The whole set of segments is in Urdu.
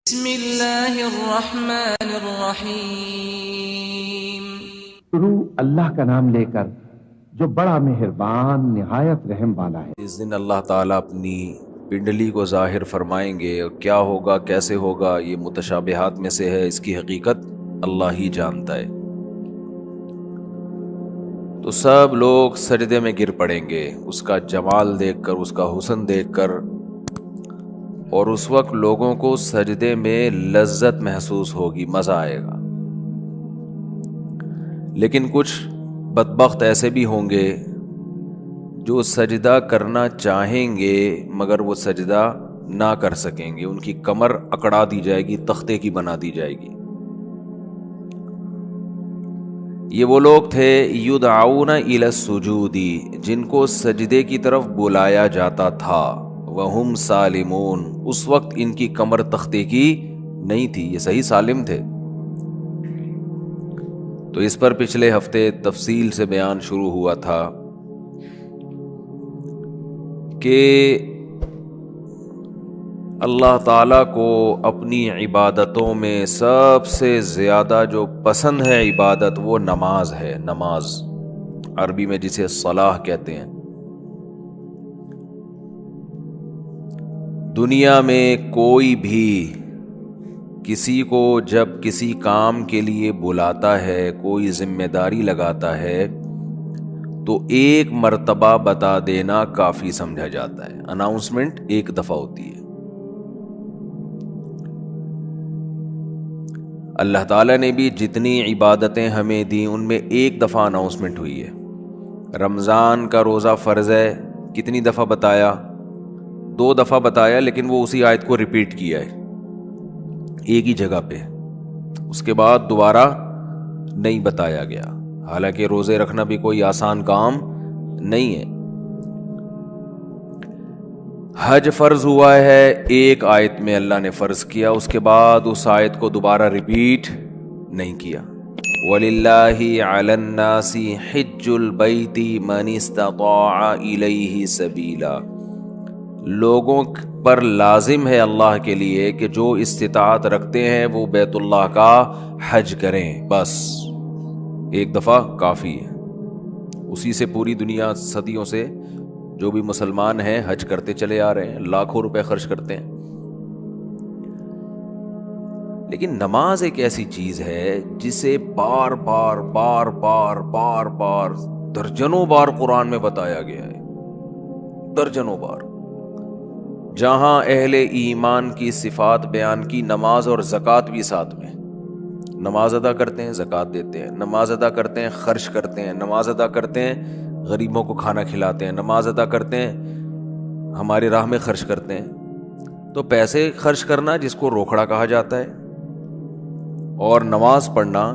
بسم اللہ الرحمن الرحیم۔ شروع اللہ کا نام لے کر جو بڑا مہربان نہایت رحم والا ہے۔ اس دن اللہ تعالیٰ اپنی پنڈلی کو ظاہر فرمائیں گے، اور کیا ہوگا کیسے ہوگا یہ متشابہات میں سے ہے، اس کی حقیقت اللہ ہی جانتا ہے۔ تو سب لوگ سجدے میں گر پڑیں گے اس کا جمال دیکھ کر، اس کا حسن دیکھ کر، اور اس وقت لوگوں کو سجدے میں لذت محسوس ہوگی، مزہ آئے گا۔ لیکن کچھ بدبخت ایسے بھی ہوں گے جو سجدہ کرنا چاہیں گے مگر وہ سجدہ نہ کر سکیں گے، ان کی کمر اکڑا دی جائے گی، تختے کی بنا دی جائے گی۔ یہ وہ لوگ تھے یدعون الی السجود، جن کو سجدے کی طرف بلایا جاتا تھا، وہم سالمون، اس وقت ان کی کمر تختے کی نہیں تھی، یہ صحیح سالم تھے۔ تو اس پر پچھلے ہفتے تفصیل سے بیان شروع ہوا تھا کہ اللہ تعالیٰ کو اپنی عبادتوں میں سب سے زیادہ جو پسند ہے عبادت وہ نماز ہے، نماز عربی میں جسے صلاح کہتے ہیں۔ دنیا میں کوئی بھی کسی کو جب کسی کام کے لیے بلاتا ہے، کوئی ذمہ داری لگاتا ہے، تو ایک مرتبہ بتا دینا کافی سمجھا جاتا ہے۔ اناؤنسمنٹ ایک دفعہ ہوتی ہے۔ اللہ تعالیٰ نے بھی جتنی عبادتیں ہمیں دیں ان میں ایک دفعہ اناؤنسمنٹ ہوئی ہے۔ رمضان کا روزہ فرض ہے، کتنی دفعہ بتایا؟ 2 دفعہ بتایا، لیکن وہ اسی آیت کو ریپیٹ کیا ہے ایک ہی جگہ پہ، اس کے بعد دوبارہ نہیں بتایا گیا۔ حالانکہ روزے رکھنا بھی کوئی آسان کام نہیں ہے۔ حج فرض ہوا ہے، ایک آیت میں اللہ نے فرض کیا، اس کے بعد اس آیت کو دوبارہ ریپیٹ نہیں کیا۔ وَلِلَّهِ عَلَى النَّاسِ حِجُّ الْبَيْتِ مَنِ اسْتَطَاعَ إِلَيْهِ سَبِيلًا، لوگوں پر لازم ہے اللہ کے لیے کہ جو استطاعت رکھتے ہیں وہ بیت اللہ کا حج کریں، بس ایک دفعہ کافی ہے۔ اسی سے پوری دنیا صدیوں سے جو بھی مسلمان ہیں حج کرتے چلے آ رہے ہیں، لاکھوں روپے خرچ کرتے ہیں۔ لیکن نماز ایک ایسی چیز ہے جسے بار بار بار بار بار بار درجنوں بار قرآن میں بتایا گیا ہے، درجنوں بار۔ جہاں اہل ایمان کی صفات بیان کی، نماز اور زکوٰۃ بھی ساتھ میں۔ نماز ادا کرتے ہیں، زکوٰۃ دیتے ہیں، نماز ادا کرتے ہیں، خرچ کرتے ہیں، نماز ادا کرتے ہیں، غریبوں کو کھانا کھلاتے ہیں، نماز ادا کرتے ہیں، ہماری راہ میں خرچ کرتے ہیں۔ تو پیسے خرچ کرنا جس کو روکڑا کہا جاتا ہے، اور نماز پڑھنا،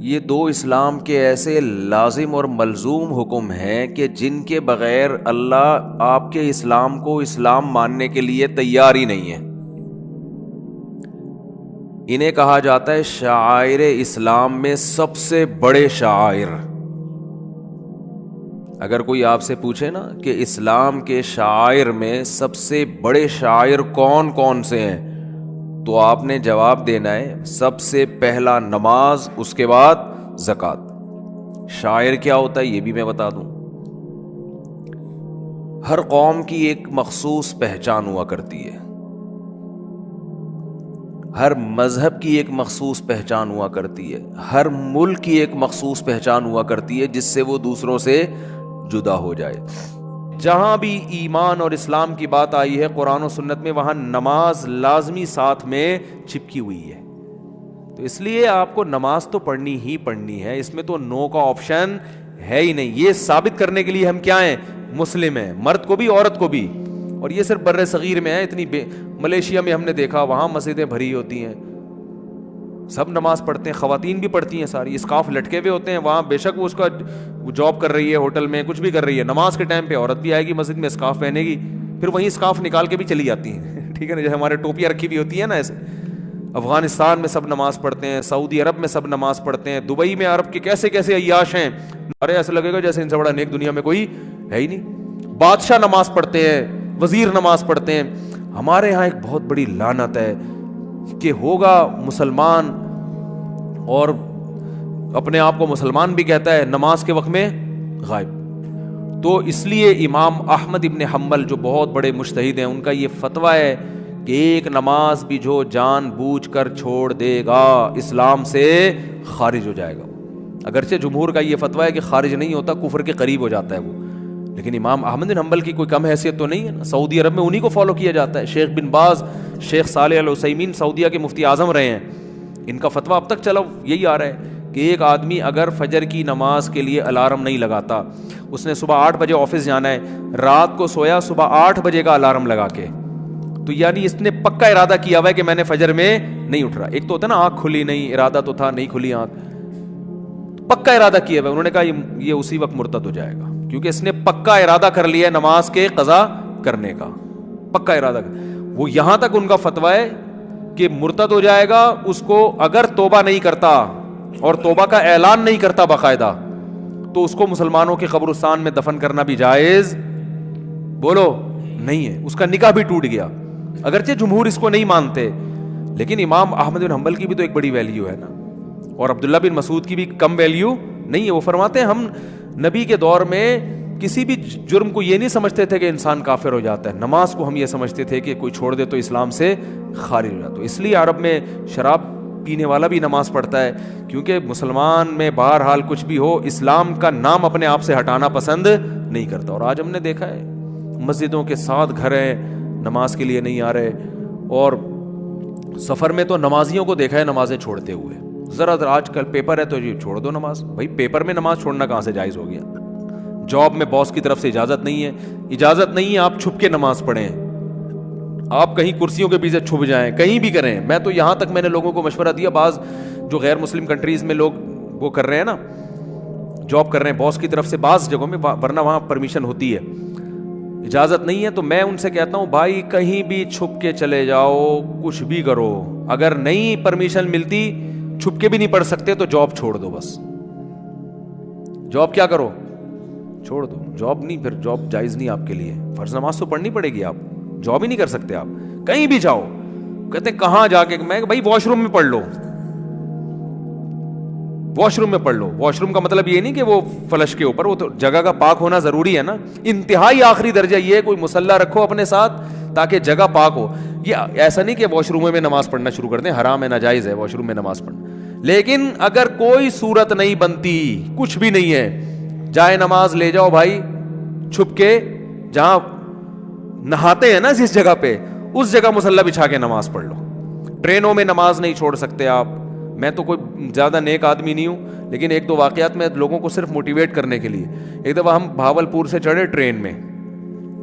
یہ 2 اسلام کے ایسے لازم اور ملزوم حکم ہیں کہ جن کے بغیر اللہ آپ کے اسلام کو اسلام ماننے کے لیے تیار ہی نہیں ہے۔ انہیں کہا جاتا ہے شعائر اسلام میں سب سے بڑے شعائر۔ اگر کوئی آپ سے پوچھے نا کہ اسلام کے شعائر میں سب سے بڑے شعائر کون کون سے ہیں، تو آپ نے جواب دینا ہے سب سے پہلا نماز، اس کے بعد زکوٰۃ۔ شاعر کیا ہوتا ہے یہ بھی میں بتا دوں۔ ہر قوم کی ایک مخصوص پہچان ہوا کرتی ہے، ہر مذہب کی ایک مخصوص پہچان ہوا کرتی ہے، ہر ملک کی ایک مخصوص پہچان ہوا کرتی ہے جس سے وہ دوسروں سے جدا ہو جائے۔ جہاں بھی ایمان اور اسلام کی بات آئی ہے قرآن و سنت میں، وہاں نماز لازمی ساتھ میں چپکی ہوئی ہے۔ تو اس لیے آپ کو نماز تو پڑھنی ہی پڑھنی ہے، اس میں تو نو کا آپشن ہے ہی نہیں۔ یہ ثابت کرنے کے لیے ہم کیا ہیں؟ مسلم ہیں، مرد کو بھی عورت کو بھی۔ اور یہ صرف بر صغیر میں ہے، ملیشیا میں ہم نے دیکھا وہاں مسجدیں بھری ہوتی ہیں، سب نماز پڑھتے ہیں، خواتین بھی پڑھتی ہیں ساری، اسکارف لٹکے ہوئے ہوتے ہیں وہاں، بے شک وہ اس کا جاب کر رہی ہے، ہوٹل میں کچھ بھی کر رہی ہے، نماز کے ٹائم پہ عورت بھی آئے گی مسجد میں، اسکارف پہنے گی، پھر وہیں اسکارف نکال کے بھی چلی جاتی ہیں ٹھیک ہے نا، جیسے ہمارے ٹوپیاں رکھی ہوئی ہوتی ہیں نا ایسے۔ افغانستان میں سب نماز پڑھتے ہیں، سعودی عرب میں سب نماز پڑھتے ہیں، دبئی میں عرب کے کیسے کیسے عیاش ہیں، ارے ایسا لگے گا جیسے ان سے بڑا نیک دنیا میں کوئی ہے ہی نہیں۔ بادشاہ نماز پڑھتے ہیں، وزیر نماز پڑھتے ہیں۔ ہمارے ہاں ایک بہت بڑی لعنت ہے، کہ ہوگا مسلمان اور اپنے آپ کو مسلمان بھی کہتا ہے، نماز کے وقت میں غائب. تو اس لیے امام احمد ابن حنبل جو بہت بڑے مجتہد ہیں، ان کا یہ فتویٰ ہے کہ ایک نماز بھی جو جان بوجھ کر چھوڑ دے گا اسلام سے خارج ہو جائے گا. اگرچہ جمہور کا یہ فتویٰ ہے کہ خارج نہیں ہوتا، کفر کے قریب ہو جاتا ہے وہ، لیکن امام احمد بن حنبل کی کوئی کم حیثیت تو نہیں ہے نا. سعودی عرب میں انہی کو فالو کیا جاتا ہے. شیخ بن باز، شیخ صالح العثیمین سعودیہ کے مفتی اعظم رہے ہیں، ان کا فتویٰ اب تک چلا یہی آ رہا ہے کہ ایک آدمی اگر فجر کی نماز کے لیے الارم نہیں لگاتا، اس نے صبح 8 بجے آفس جانا ہے، رات کو سویا صبح 8 بجے کا الارم لگا کے، تو یعنی اس نے پکا ارادہ کیا ہوا ہے کہ میں نے فجر میں نہیں اٹھ رہا. ایک تو ہوتا ہے نا آنکھ کھلی نہیں، ارادہ تو تھا نہیں کھلی آنکھ، پکا ارادہ کیا ہوا ہے. انہوں نے کہا یہ اسی وقت مرتد ہو جائے گا، کیونکہ اس نے پکا ارادہ کر لیا ہے نماز کے قضا کرنے کا، پکا ارادہ. وہ یہاں تک ان کا فتویٰ ہے کہ مرتد ہو جائے گا اس کو اگر توبہ نہیں کرتا اور توبہ کا اعلان نہیں کرتا باقاعدہ، تو اس کو مسلمانوں کے قبرستان میں دفن کرنا بھی جائز بولو نہیں ہے، اس کا نکاح بھی ٹوٹ گیا. اگرچہ جمہور اس کو نہیں مانتے، لیکن امام احمد بن حنبل کی بھی تو ایک بڑی ویلیو ہے نا، اور عبداللہ بن مسعود کی بھی کم ویلیو نہیں ہے. وہ فرماتے ہیں ہم نبی کے دور میں کسی بھی جرم کو یہ نہیں سمجھتے تھے کہ انسان کافر ہو جاتا ہے، نماز کو ہم یہ سمجھتے تھے کہ کوئی چھوڑ دے تو اسلام سے خارج ہو جاتا. تو اس لیے عرب میں شراب پینے والا بھی نماز پڑھتا ہے، کیونکہ مسلمان میں بہرحال کچھ بھی ہو اسلام کا نام اپنے آپ سے ہٹانا پسند نہیں کرتا. اور آج ہم نے دیکھا ہے مسجدوں کے 7 گھر ہیں نماز کے لیے نہیں آ رہے، اور سفر میں تو نمازیوں کو دیکھا ہے نمازیں چھوڑتے ہوئے. ذرا آج کل پیپر ہے تو یہ چھوڑ دو نماز. بھائی پیپر میں نماز چھوڑنا کہاں سے جائز ہو گیا؟ جاب میں باس کی طرف سے اجازت نہیں ہے، اجازت نہیں ہے آپ چھپ کے نماز پڑھیں، آپ کہیں کرسیوں کے پیچھے چھپ جائیں، کہیں بھی کریں. میں تو یہاں تک میں نے لوگوں کو مشورہ دیا، بعض جو غیر مسلم کنٹریز میں لوگ وہ کر رہے ہیں نا، جاب کر رہے ہیں باس کی طرف سے بعض جگہوں میں، ورنہ وہاں پرمیشن ہوتی ہے، اجازت نہیں ہے. تو میں ان سے کہتا ہوں بھائی کہیں بھی چھپ کے چلے جاؤ، کچھ بھی کرو، اگر نہیں پرمیشن ملتی چھپ کے بھی نہیں پڑھ سکتے تو جاب چھوڑ دو. بس جاب کیا کرو؟ چھوڑ دو. جاب نہیں، پھر جاب جائز نہیں آپ کے لیے. فرض نماز تو پڑھنی پڑے گی، آپ جاب ہی نہیں کر سکتے. آپ کہیں بھی جاؤ، کہتے ہیں کہاں جا کے، میں بھائی واش روم میں پڑھ لو، واش روم میں پڑھ لو. واش روم کا مطلب یہ نہیں کہ وہ فلش کے اوپر، وہ تو جگہ کا پاک ہونا ضروری ہے نا. انتہائی آخری درجہ یہ ہے کوئی مصلی رکھو اپنے ساتھ تاکہ جگہ پاک ہو. یہ ایسا نہیں کہ واش روم میں نماز پڑھنا شروع کر دیں، حرام ہے، ناجائز ہے واش روم میں نماز پڑھنا. لیکن اگر کوئی صورت نہیں بنتی، کچھ بھی نہیں ہے، جائے نماز لے جاؤ بھائی چھپ کے، جہاں نہاتے ہیں نا جس جگہ پہ، اس جگہ مصلی بچھا کے نماز پڑھ لو. ٹرینوں میں نماز نہیں چھوڑ سکتے آپ. میں تو کوئی زیادہ نیک آدمی نہیں ہوں، لیکن 1-2 واقعات میں لوگوں کو صرف موٹیویٹ کرنے کے لیے. ایک دفعہ ہم بھاولپور سے چڑھے ٹرین میں.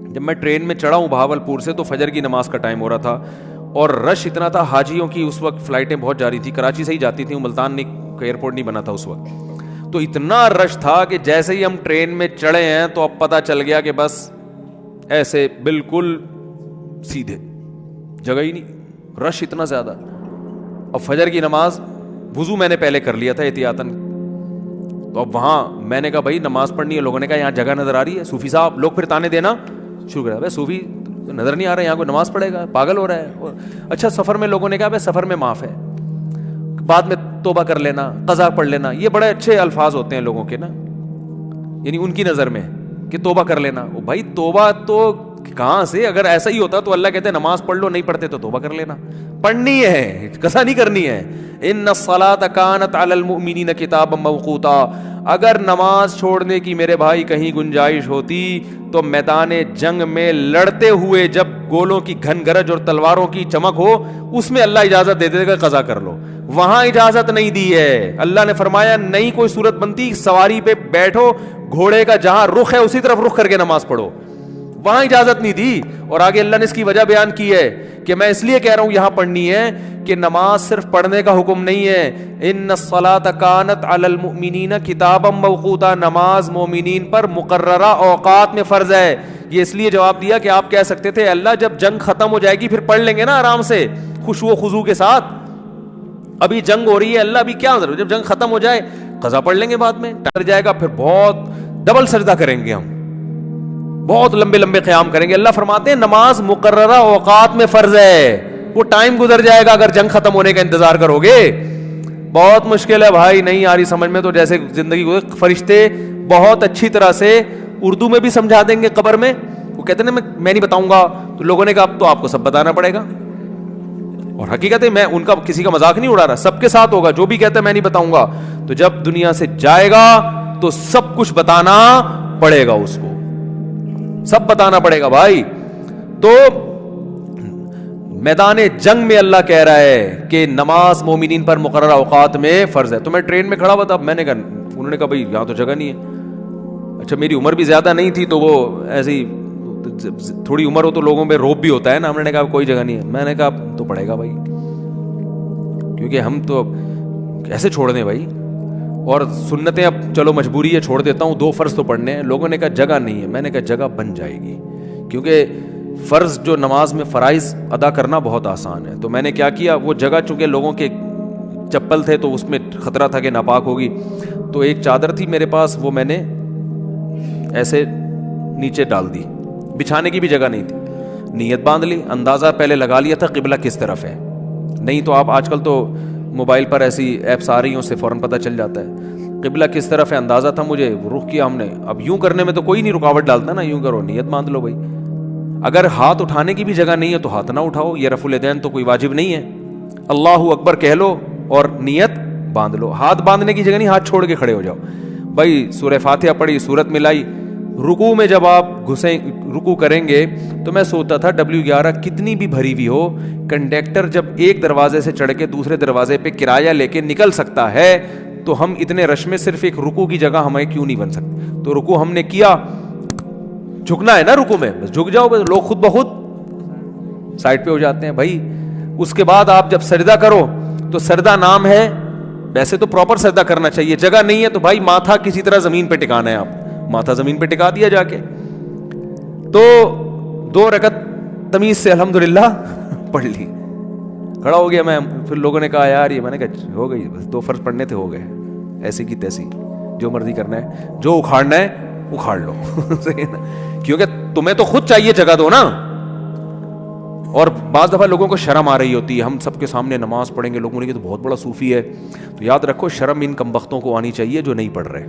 جب میں ٹرین میں چڑھا ہوں بھاولپور سے، تو فجر کی نماز کا ٹائم ہو رہا تھا، اور رش اتنا تھا. حاجیوں کی اس وقت فلائٹیں بہت جاری تھی، کراچی سے ہی جاتی تھیں، ملتان ایئرپورٹ نہیں بنا تھا اس وقت. تو اتنا رش تھا کہ جیسے ہی ہم ٹرین میں چڑھے ہیں تو اب پتہ چل گیا کہ بس ایسے بالکل سیدھے، جگہ ہی نہیں، رش اتنا زیادہ. اب فجر کی نماز، وضو میں نے پہلے کر لیا تھا احتیاطاً، تو اب وہاں میں نے کہا بھائی نماز پڑھنی ہے. لوگوں نے کہا یہاں جگہ نظر آ رہی ہے. صوفی صاحب لوگ پھر تانے دینا شروع کر دیا، صوفی نظر نہیں آ رہا ہے، یہاں کوئی نماز پڑھے گا، پاگل ہو رہا ہے. اچھا سفر میں لوگوں نے کہا بھائی سفر میں معاف ہے، بعد میں توبہ کر لینا، قضا پڑھ لینا. یہ بڑے اچھے الفاظ ہوتے ہیں لوگوں کے نا، یعنی ان کی نظر میں کہ توبہ کر لینا. بھائی توبہ تو کہاں سے؟ اگر ایسا ہی ہوتا تو اللہ کہتے نماز پڑھ لو، نہیں پڑھتے تو توبہ کر لینا. پڑھنی ہے، قضا نہیں کرنی ہے. ان الصلاۃ کانت علی المؤمنین کتابا موقوتا. اگر نماز چھوڑنے کی میرے بھائی کہیں گنجائش ہوتی تو میدان جنگ میں لڑتے ہوئے جب گولوں کی گھن گرج اور تلواروں کی چمک ہو، اس میں اللہ اجازت دے دے گا قضا کر لو. وہاں اجازت نہیں دی ہے. اللہ نے فرمایا نہیں کوئی صورت بنتی، سواری پہ بیٹھو، گھوڑے کا جہاں رخ ہے اسی طرف رخ کر کے نماز پڑھو. وہاں اجازت نہیں دی. اور آگے اللہ نے اس کی وجہ بیان کی ہے کہ میں اس لیے کہہ رہا ہوں یہاں پڑھنی ہے کہ نماز صرف پڑھنے کا حکم نہیں ہے. ان الصلاۃ کانت علی المؤمنین کتابا موقوتا. نماز مومنین پر مقررہ اوقات میں فرض ہے. یہ اس لیے جواب دیا کہ آپ کہہ سکتے تھے اللہ جب جنگ ختم ہو جائے گی پھر پڑھ لیں گے نا آرام سے خشوع و خضوع کے ساتھ. ابھی جنگ ہو رہی ہے، اللہ ابھی کیا ضرورت، جب جنگ ختم ہو جائے قضا پڑھ لیں گے بعد میں. ٹر جائے گا پھر بہت ڈبل سجدہ کریں گے، ہم بہت لمبے لمبے قیام کریں گے. اللہ فرماتے ہیں نماز مقررہ اوقات میں فرض ہے. وہ ٹائم گزر جائے گا اگر جنگ ختم ہونے کا انتظار کرو گے. بہت مشکل ہے بھائی, نہیں آ رہی سمجھ میں تو جیسے زندگی گزر. فرشتے بہت اچھی طرح سے اردو میں بھی سمجھا دیں گے قبر میں. وہ کہتے ہیں نا میں نہیں بتاؤں گا, تو لوگوں نے کہا اب تو آپ کو سب بتانا پڑے گا. اور حقیقت ہے میں ان کا کسی کا مذاق نہیں اڑا رہا, سب کے ساتھ ہوگا. جو بھی کہتا ہے میں نہیں بتاؤں گا, تو جب دنیا سے جائے گا تو سب کچھ بتانا پڑے گا اس کو, سب بتانا پڑے گا بھائی. تو میدان جنگ میں اللہ کہہ رہا ہے کہ نماز مومنین پر مقررہ اوقات میں فرض ہے. تو میں ٹرین میں کھڑا ہوا تھا, میں نے کہا, انہوں نے کہا بھائی یہاں تو جگہ نہیں ہے. اچھا میری عمر بھی زیادہ نہیں تھی, تو وہ ایسی تھوڑی عمر ہو تو لوگوں پہ روب بھی ہوتا ہے نا. ہم نے کہا کوئی جگہ نہیں ہے. میں نے کہا تو پڑے گا بھائی, کیونکہ ہم تو کیسے چھوڑ دیں بھائی, اور سنتیں اب چلو مجبوری ہے چھوڑ دیتا ہوں, 2 فرض تو پڑھنے ہیں. لوگوں نے کہا جگہ نہیں ہے. میں نے کہا جگہ بن جائے گی, کیونکہ فرض جو نماز میں فرائض ادا کرنا بہت آسان ہے. تو میں نے کیا کیا, وہ جگہ چونکہ لوگوں کے چپل تھے تو اس میں خطرہ تھا کہ ناپاک ہوگی, تو ایک چادر تھی میرے پاس, وہ میں نے ایسے نیچے ڈال دی, بچھانے کی بھی جگہ نہیں تھی. نیت باندھ لی, اندازہ پہلے لگا لیا تھا قبلہ کس طرف ہے. نہیں تو آپ آج کل تو موبائل پر ایسی ایپس آ رہی ہیں, اس سے فوراً پتہ چل جاتا ہے قبلہ کس طرف ہے. اندازہ تھا مجھے, رخ کیا ہم نے. اب یوں کرنے میں تو کوئی نہیں رکاوٹ ڈالتا نا, یوں کرو, نیت باندھ لو بھائی. اگر ہاتھ اٹھانے کی بھی جگہ نہیں ہے تو ہاتھ نہ اٹھاؤ, یہ رفع الیدین تو کوئی واجب نہیں ہے. اللہ اکبر کہہ لو اور نیت باندھ لو. ہاتھ باندھنے کی جگہ نہیں, ہاتھ چھوڑ کے کھڑے ہو جاؤ بھائی. سورہ فاتحہ پڑھی, سورت ملائی. رکوع میں جب آپ رکوع کریں گے تو میں سوچتا تھا W11 کتنی بھی بھری ہوئی ہو, کنڈکٹر جب ایک دروازے سے چڑھ کے دوسرے دروازے پہ کرایہ لے کے نکل سکتا ہے, تو ہم اتنے رش میں صرف ایک رکوع کی جگہ ہمیں کیوں نہیں بن سکتی. تو رکوع ہم نے کیا, جھکنا ہے نا رکوع میں, بس جھک جاؤ, بس لوگ خود بخود سائڈ پہ ہو جاتے ہیں بھائی. اس کے بعد آپ جب سجدہ کرو تو سجدہ نام ہے, ویسے تو پراپر سجدہ کرنا چاہیے. جگہ نہیں ہے تو بھائی ماتھا کسی طرح زمین پہ ٹکانا ہے, آپ ماتھا زمین پہ ٹکا دیا جا کے. تو 2 رکعت تمیز سے الحمدللہ پڑھ لی, کھڑا ہو گیا میں. پھر لوگوں نے کہا یار یہ, میں نے کہا ہو گئی, بس 2 فرض پڑھنے تھے, ہو گئے, ایسی کی تیسی, جو مرضی کرنا ہے, جو اکھاڑنا ہے اکھاڑ لو. کیونکہ تمہیں تو خود چاہیے جگہ دو نا. اور بعض دفعہ لوگوں کو شرم آ رہی ہوتی ہے, ہم سب کے سامنے نماز پڑھیں گے, لوگ بولیں گے تو بہت بڑا صوفی ہے. تو یاد رکھو شرم ان کم بختوں کو آنی چاہیے جو نہیں پڑھ رہے.